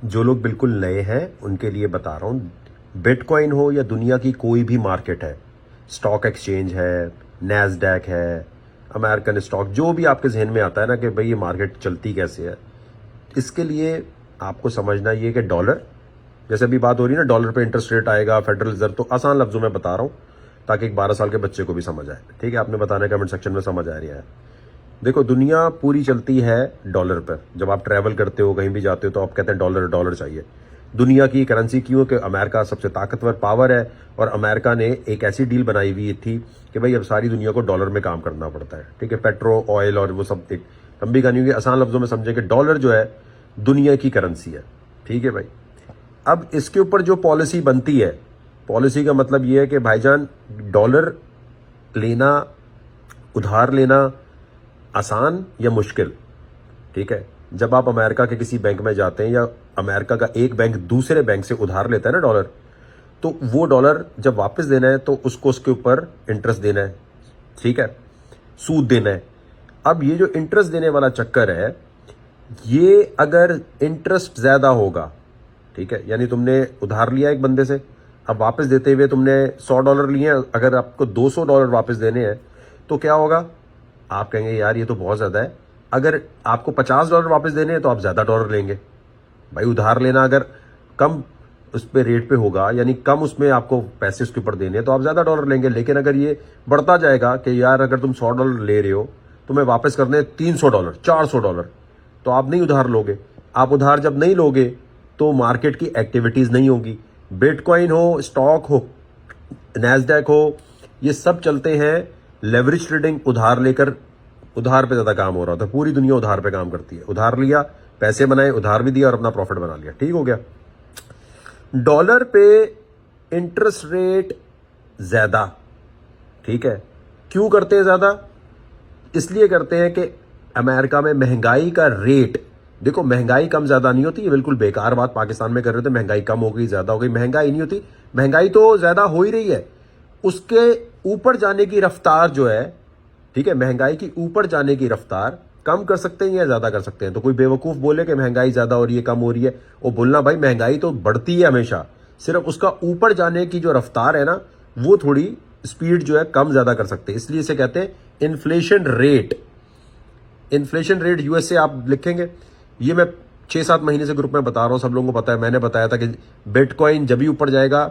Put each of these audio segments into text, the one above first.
जो लोग बिल्कुल नए हैं उनके लिए बता रहा हूँ, बिटकॉइन हो या दुनिया की कोई भी मार्केट है, स्टॉक एक्सचेंज है, नैस्डैक है, अमेरिकन स्टॉक, जो भी आपके जहन में आता है ना कि भाई ये मार्केट चलती कैसे है, इसके लिए आपको समझना ये कि डॉलर, जैसे अभी बात हो रही है ना डॉलर पे इंटरेस्ट रेट आएगा फेडरल रिजर्व, तो आसान लफ्जों में बता रहा हूँ ताकि एक 12 साल के बच्चे को भी समझ आए। ठीक है, आपने बताना कमेंट सेक्शन में समझ आ रहा है। देखो, दुनिया पूरी चलती है डॉलर पर। जब आप ट्रैवल करते हो, कहीं भी जाते हो, तो आप कहते हैं डॉलर डॉलर चाहिए। दुनिया की करेंसी क्यों? कि अमेरिका सबसे ताकतवर पावर है और अमेरिका ने एक ऐसी डील बनाई हुई थी कि भाई अब सारी दुनिया को डॉलर में काम करना पड़ता है। ठीक है, पेट्रो ऑयल और वो सब, एक लंबी कहानी होगी, आसान लफ्जों में समझे कि डॉलर जो है दुनिया की करेंसी है। ठीक है भाई, अब इसके ऊपर जो पॉलिसी बनती है, पॉलिसी का मतलब ये है कि भाईजान डॉलर लेना, उधार लेना आसान या मुश्किल? ठीक है, जब आप अमेरिका के किसी बैंक में जाते हैं या अमेरिका का एक बैंक दूसरे बैंक से उधार लेता है ना डॉलर, तो वो डॉलर जब वापस देना है तो उसको उसके ऊपर इंटरेस्ट देना है। ठीक है, सूद देना है। अब ये जो इंटरेस्ट देने वाला चक्कर है, ये अगर इंटरेस्ट ज्यादा होगा, ठीक है, यानी तुमने उधार लिया एक बंदे से, अब वापस देते हुए तुमने $100 लिए हैं, अगर आपको $200 वापस देने हैं तो क्या होगा? आप कहेंगे यार ये तो बहुत ज्यादा है। अगर आपको $50 वापस देने हैं तो आप ज्यादा डॉलर लेंगे। भाई उधार लेना अगर कम उस पर रेट पे होगा, यानी कम उसमें आपको पैसे उसके ऊपर देने हैं, तो आप ज्यादा डॉलर लेंगे। लेकिन अगर ये बढ़ता जाएगा कि यार अगर तुम $100 ले रहे हो, तुम्हें वापस करने $300, $400, तो आप नहीं उधार लोगे। आप उधार जब नहीं लोगे तो मार्केट की एक्टिविटीज नहीं होगी। बिटकॉइन हो, स्टॉक हो, नैस्डैक हो, ये सब चलते हैं लेवरेज ट्रेडिंग, उधार लेकर। उधार पे ज्यादा काम हो रहा था, पूरी दुनिया उधार पे काम करती है। उधार लिया, पैसे बनाए, उधार भी दिया और अपना प्रॉफिट बना लिया। ठीक हो गया। डॉलर पे इंटरेस्ट रेट ज्यादा, ठीक है, क्यों करते हैं ज्यादा? इसलिए करते हैं कि अमेरिका में महंगाई का रेट, देखो महंगाई कम ज्यादा नहीं होती, ये बिल्कुल बेकार बात पाकिस्तान में कर रहे थे महंगाई कम हो गई ज्यादा हो गई। महंगाई नहीं होती, महंगाई तो ज्यादा हो ही रही है। उसके ऊपर जाने की रफ्तार जो है, ठीक है, महंगाई की ऊपर जाने की रफ्तार कम कर सकते हैं या ज्यादा कर सकते हैं। तो कोई बेवकूफ बोले कि महंगाई ज्यादा हो रही है, कम हो रही है, वो बोलना भाई महंगाई तो बढ़ती है हमेशा, सिर्फ उसका ऊपर जाने की जो रफ्तार है ना, वो थोड़ी स्पीड जो है कम ज्यादा कर सकते हैं। इसलिए इसे कहते हैं inflation rate. Inflation rate USA आप लिखेंगे, ये मैं 6-7 महीने से ग्रुप में बता रहा हूं, सब लोगों को पता है। मैंने बताया था कि बिटकॉइन जब भी ऊपर जाएगा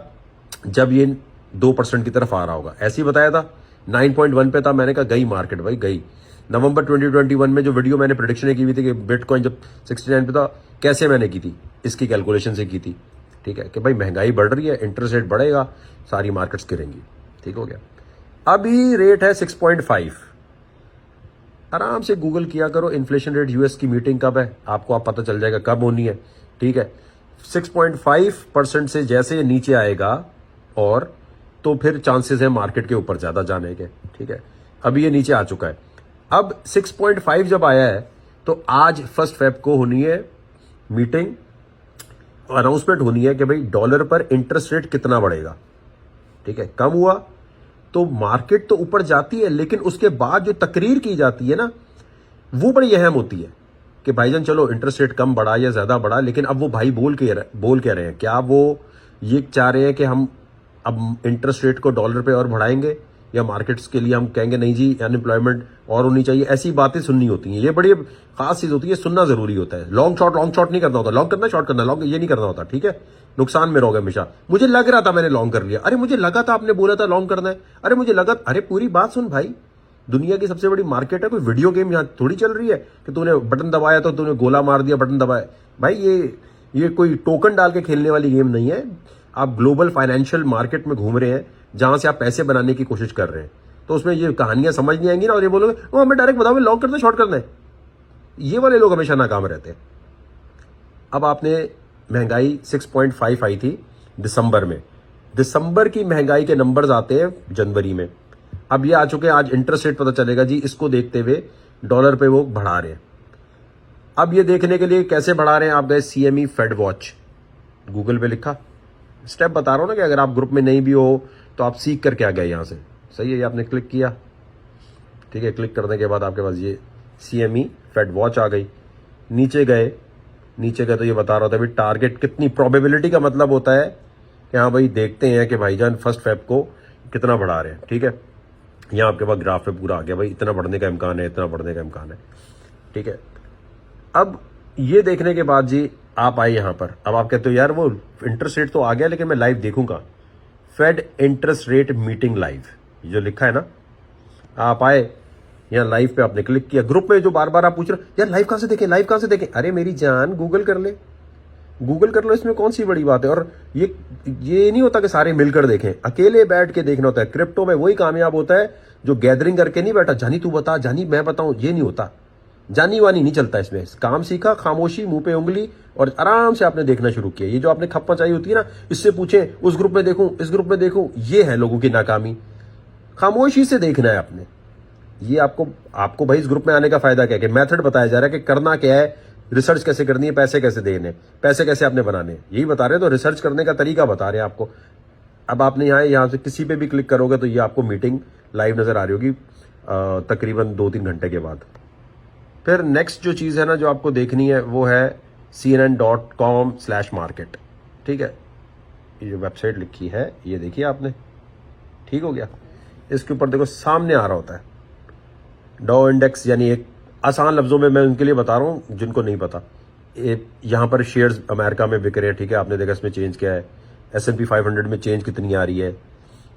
जब ये 2% की तरफ आ रहा होगा, ऐसे ही बताया था। 9.1 पे था, मैंने कहा गई मार्केट भाई, गई। नवंबर 2021 में जो वीडियो मैंने प्रेडिक्शन की हुई थी कि बिटकॉइन जब 69 पे था, कैसे मैंने की थी? इसकी कैलकुलेशन से की थी। ठीक है, कि भाई महंगाई बढ़ रही है, इंटरेस्ट रेट बढ़ेगा, सारी मार्केट्स गिरेंगी। ठीक हो गया। अभी रेट है 6.5। आराम से गूगल किया करो इन्फ्लेशन रेट यूएस की मीटिंग कब है, आपको आप पता चल जाएगा कब होनी है। ठीक है, 6.5% से जैसे नीचे आएगा और तो फिर चांसेस है मार्केट के ऊपर ज्यादा जाने के। ठीक है, अभी ये नीचे आ चुका है। अब 6.5 जब आया है तो आज 1 फेब को होनी है मीटिंग, अनाउंसमेंट होनी है कि भाई डॉलर पर इंटरेस्ट रेट कितना बढ़ेगा। ठीक है, कम हुआ तो मार्केट तो ऊपर जाती है, लेकिन उसके बाद जो तकरीर की जाती है ना, वो बड़ी अहम होती है कि भाईजान चलो इंटरेस्ट रेट कम बढ़ा या ज्यादा बढ़ा, लेकिन अब वो भाई बोल क्या रहे हैं? क्या वो ये चाह रहे हैं कि हम अब इंटरेस्ट रेट को डॉलर पे और बढ़ाएंगे, या मार्केट्स के लिए हम कहेंगे नहीं जी अनएम्प्लॉयमेंट और होनी चाहिए? ऐसी बातें सुननी होती हैं, ये बड़ी खास चीज होती है, सुनना जरूरी होता है। लॉन्ग शॉट नहीं करना होता, लॉन्ग करना शॉर्ट करना, लॉन्ग ये नहीं करना होता। ठीक है, नुकसान में रहोगे हमेशा। मुझे लग रहा था मैंने लॉन्ग कर लिया, अरे मुझे लगा था आपने बोला था लॉन्ग करना है, अरे मुझे लगा, अरे पूरी बात सुन भाई। दुनिया की सबसे बड़ी मार्केट है, कोई वीडियो गेम यहां थोड़ी चल रही है कि तूने बटन दबाया तो तूने गोला मार दिया, बटन दबाया। भाई ये कोई टोकन डाल के खेलने वाली गेम नहीं है। आप ग्लोबल फाइनेंशियल मार्केट में घूम रहे हैं जहां से आप पैसे बनाने की कोशिश कर रहे हैं, तो उसमें ये कहानियां समझ नहीं आएंगी ना, और ये बोलोगे वो हमें डायरेक्ट बताओ लॉन्ग करना है शॉर्ट करना है। ये वाले लोग हमेशा नाकाम रहते हैं। अब आपने महंगाई 6.5 आई थी दिसंबर में, दिसंबर की महंगाई के नंबर्स आते हैं जनवरी में। अब ये आ चुके हैं, आज इंटरेस्ट रेट पता चलेगा जी, इसको देखते हुए डॉलर पे वो बढ़ा रहे हैं। अब ये देखने के लिए कैसे बढ़ा रहे हैं, आप गए CME फेड वॉच, गूगल पे लिखा, स्टेप बता रहा हूं ना कि अगर आप ग्रुप में नहीं भी हो तो आप सीख करके आ गए यहां से। सही है, ये आपने क्लिक किया। ठीक है, क्लिक करने के बाद आपके पास ये CME फेड वॉच आ गई। नीचे गए नीचे का तो ये बता रहा था भाई टारगेट कितनी प्रोबेबिलिटी का मतलब होता है कि हाँ भाई देखते हैं कि भाईजान 1 फेब को कितना बढ़ा रहे हैं। ठीक है, यहाँ आपके पास ग्राफ पे पूरा आ गया भाई, इतना बढ़ने का इम्कान है, इतना बढ़ने का इम्कान है। ठीक है, अब ये देखने के बाद जी आप आए यहाँ पर। अब आप कहते हो यार वो इंटरेस्ट रेट तो आ गया लेकिन मैं लाइव देखूंगा, Fed interest rate meeting live जो लिखा है ना, आप आए यहाँ लाइव पे, आपने क्लिक किया। ग्रुप में जो बार बार आप पूछ रहे हो यार लाइव कहां से देखें, लाइव कहां से देखें, अरे मेरी जान गूगल कर ले, गूगल कर लो, इसमें कौन सी बड़ी बात है। और ये नहीं होता कि सारे मिलकर देखें, अकेले बैठ के देखना होता है। क्रिप्टो में वही कामयाब होता है जो गैदरिंग करके नहीं बैठा, जानी तू बता, जानी मैं बताऊं, ये नहीं होता, जानी वानी नहीं चलता इसमें। काम सीखा, खामोशी, मुंह पे उंगली, और आराम से आपने देखना शुरू किया। ये जो आपने खप्पा चाहिए होती है ना, इससे पूछे उस ग्रुप में देखूं, इस ग्रुप में देखूं, ये है लोगों की नाकामी। खामोशी से देखना है आपने। ये आपको भाई इस ग्रुप में आने का फायदा क्या है कि मेथड बताया जा रहा है कि करना क्या है, रिसर्च कैसे करनी है, पैसे कैसे देने, पैसे कैसे आपने बनाने, यही बता रहे हैं। तो रिसर्च करने का तरीका बता रहे हैं आपको। अब आपने यहां से किसी पे भी क्लिक करोगे तो ये आपको मीटिंग लाइव नजर आ रही होगी तकरीबन 2-3 घंटे के बाद। फिर नेक्स्ट जो चीज है ना जो आपको देखनी है वो है cnn.com/market। ठीक है, ये जो वेबसाइट लिखी है ये देखिए आपने, ठीक हो गया। इसके ऊपर देखो सामने आ रहा होता है डाउ इंडेक्स, यानी एक आसान लफ्जों में मैं उनके लिए बता रहा हूं जिनको नहीं पता। यहां पर शेयर्स अमेरिका में बिक रहे हैं। ठीक है, आपने देखा इसमें चेंज क्या है, S&P 500 में चेंज कितनी आ रही है,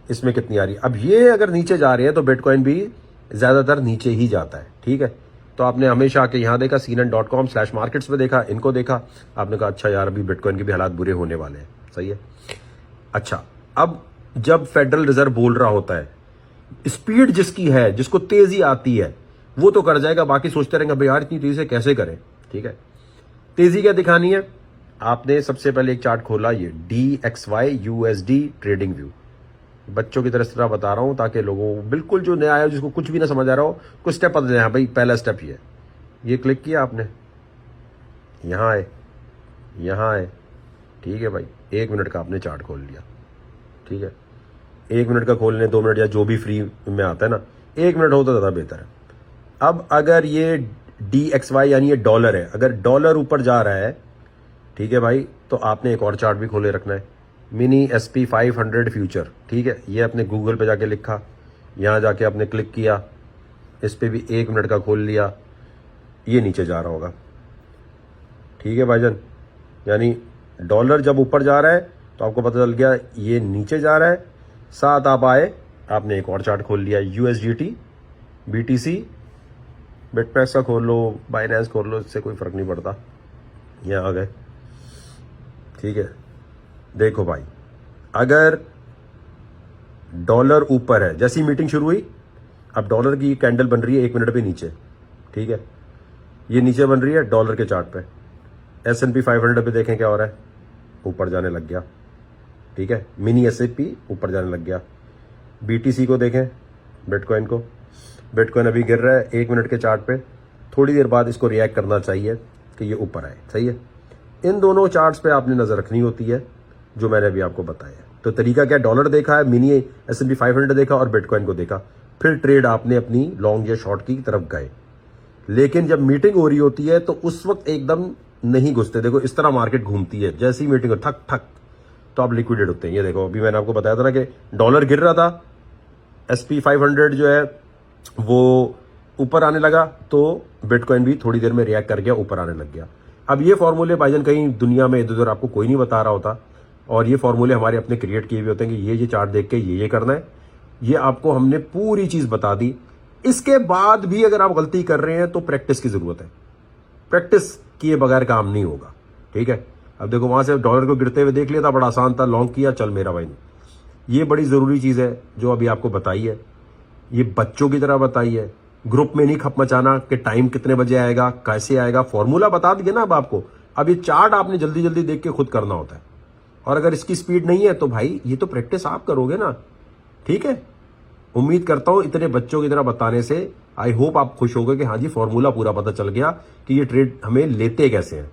इसमें कितनी आ रही है। अब ये अगर नीचे जा रही है तो बिटकॉइन भी ज्यादातर नीचे ही जाता है। ठीक है, तो आपने हमेशा आके यहां देखा cnn.com/markets में देखा, इनको देखा, आपने कहा अच्छा यार अभी बिटकॉइन के भी हालात बुरे होने वाले हैं। सही है। अच्छा, अब जब फेडरल रिजर्व बोल रहा होता है, स्पीड जिसकी है, जिसको तेजी आती है वो तो कर जाएगा, बाकी सोचते रहेंगे भाई यार इतनी तेजी से कैसे करें। ठीक है, तेजी क्या दिखानी है, आपने सबसे पहले एक चार्ट खोला, ये DXY USD ट्रेडिंग व्यू। बच्चों की तरह बता रहा हूं ताकि लोगों बिल्कुल जो नया आया जिसको कुछ भी ना समझ आ रहा हो, कुछ स्टेप पता जाए। भाई पहला स्टेप ये क्लिक किया आपने, यहां आए, यहां आए। ठीक है भाई, 1 मिनट का आपने चार्ट खोल लिया। ठीक है, 1 मिनट का खोलने, 2 मिनट या जो भी फ्री में आता है ना, 1 मिनट हो तो ज्यादा बेहतर है। अब अगर ये DXY यानी ये डॉलर है, अगर डॉलर ऊपर जा रहा है, ठीक है भाई, तो आपने एक और चार्ट भी खोले रखना है, मिनी SP 500 फ्यूचर। ठीक है, ये आपने गूगल पे जाके लिखा, यहां जाके आपने क्लिक किया, इस पे भी 1 मिनट का खोल लिया, ये नीचे जा रहा होगा। ठीक है भाईजान, यानी डॉलर जब ऊपर जा रहा है तो आपको पता चल गया ये नीचे जा रहा है। साथ आप आए, आपने एक और चार्ट खोल लिया, USDT, BTC, बिटमैक्स का खोल लो, बाइनेंस खोल लो, इससे कोई फर्क नहीं पड़ता। यहां आ गए। ठीक है, देखो भाई, अगर डॉलर ऊपर है, जैसी मीटिंग शुरू हुई, अब डॉलर की कैंडल बन रही है 1 मिनट पे नीचे। ठीक है, ये नीचे बन रही है डॉलर के चार्ट पे। S&P 500 पे देखें क्या हो रहा है, ऊपर जाने लग गया। ठीक है, मिनी S&P ऊपर जाने लग गया। BTC को देखें, बिटकॉइन को, बिटकॉइन अभी गिर रहा है 1 मिनट के चार्ट पे, थोड़ी देर बाद इसको रिएक्ट करना चाहिए कि ये ऊपर आए। सही है, इन दोनों चार्ट्स पे आपने नजर रखनी होती है जो मैंने अभी आपको बताया। तो तरीका क्या, डॉलर देखा है, मिनी S&P 500 देखा और बिटकॉइन को देखा, फिर ट्रेड आपने अपनी लॉन्ग या शॉर्ट की तरफ गए। लेकिन जब मीटिंग हो रही होती है तो उस वक्त एकदम नहीं घुसते। देखो इस तरह मार्केट घूमती है, जैसी ही मीटिंग हो ठक ठक तो आप लिक्विडेट होते हैं। ये देखो अभी मैंने आपको बताया था ना कि डॉलर गिर रहा था, SP 500 जो है वो ऊपर आने लगा, तो बिटकॉइन भी थोड़ी देर में रिएक्ट कर गया, ऊपर आने लग गया। अब ये फॉर्मूले भाईजान कहीं दुनिया में इधर उधर आपको कोई नहीं बता रहा होता, और ये फॉर्मूले हमारे अपने क्रिएट किए हुए होते हैं कि ये चार्ट देख के ये करना है। ये आपको हमने पूरी चीज बता दी। इसके बाद भी अगर आप गलती कर रहे हैं तो प्रैक्टिस की जरूरत है, प्रैक्टिस किए बगैर काम नहीं होगा। ठीक है, अब देखो वहां से डॉलर को गिरते हुए देख लिया था, बड़ा आसान था, लॉन्ग किया, चल मेरा भाई। ये बड़ी जरूरी चीज है जो अभी आपको बताई है, ये बच्चों की तरह बताई है। ग्रुप में नहीं खप मचाना कि टाइम कितने बजे आएगा, कैसे आएगा, फॉर्मूला बता दिया ना अब आपको। अब ये चार्ट आपने जल्दी जल्दी देख के खुद करना होता है, और अगर इसकी स्पीड नहीं है तो भाई ये तो प्रैक्टिस आप करोगे ना। ठीक है, उम्मीद करता हूं इतने बच्चों की तरह बताने से आई होप आप खुश हो गए कि हाँ जी फॉर्मूला पूरा पता चल गया कि ये ट्रेड हमें लेते कैसे हैं।